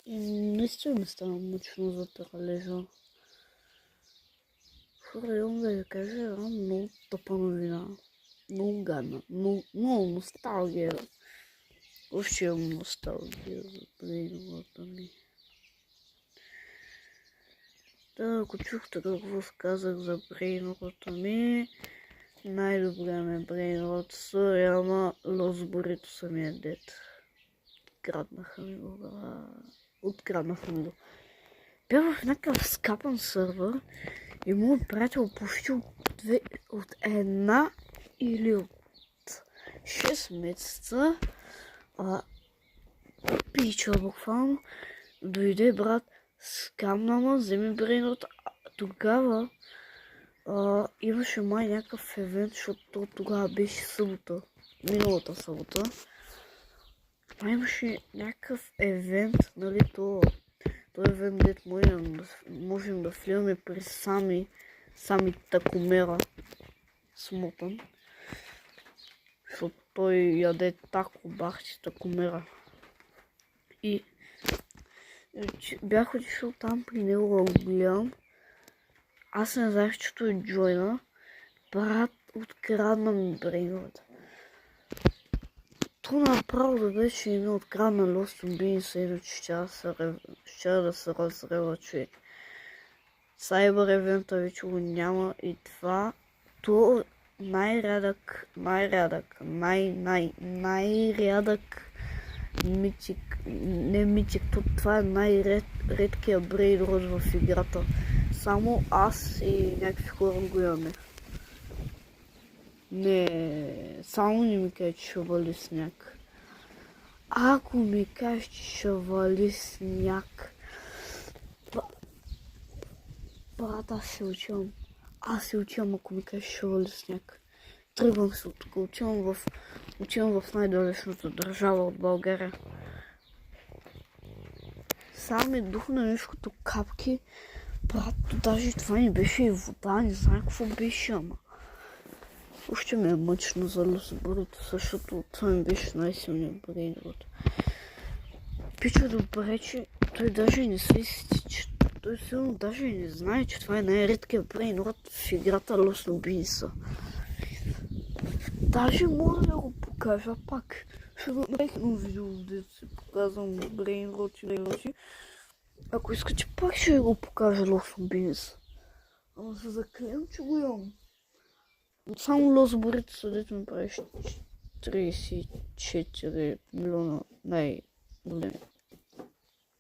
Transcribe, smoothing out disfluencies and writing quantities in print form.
Наистина ми стана мъчно за тралежа. Хора, имам да ви кажа една много тъпа новина. Много гадна. Много носталгия. Още имам носталгия за брейновата ми. Да, ако чухте какво казах за брейновата ми, най-добре ме брейновата са, ама Лос Бурито самия дет. Откраднаха ми го. Откраднаха ми го. Бях в някакъв скапан сървър и моят приятел почти от една или от 6 месеца пича буквално дойде брат, скамна ма, вземи брейнот. Тогава имаше май някакъв евент, защото тогава беше събота, миналата събота. Имаше някакъв евент, нали, той евент, дет можем да влизаме при сами такомера смотан. Защото той яде тако бахти такомера. И бях отишъл там при него да гледам. Аз не знаех, че той джойна. Брат, открадна ми брейновата. То направо да беше и ме открадна Лостон Бинса и ще да се разрева човек. Сайбър евента вече го няма и това. То най-рядък митик, не митик, това е най-редкия брейдрод в играта. Само аз и някакви хора го имаме. Не, само не ми кажа, че ще вали сняг. Ако ми кажеш, че ще вали сняг, брат, аз се учивам, ако ми кажеш, че ще вали сняг. Тръгвам се от тук, отивам в най-далечната държава от България. Само ми духна нещо като капки. Брат, даже това не беше и вода, не знам какво беше, ама. Още ми е мъчно за Лос Бурито, защото това ми беше най-силният брейнрод. Пича добре, че той даже не се изтича. Той силно даже не знае, че това е най-редкият брейнрод в играта Лос Бинса. Даже мога да го покажа пак. Ще направих едно видео, където се показвам брейнрод и брейнроти. Ако искате пак ще го покажа Лос Бинса. Ама се заклевам, че го имам. Само Лос Бурито съдето ми правиш 34 милиона най-големи.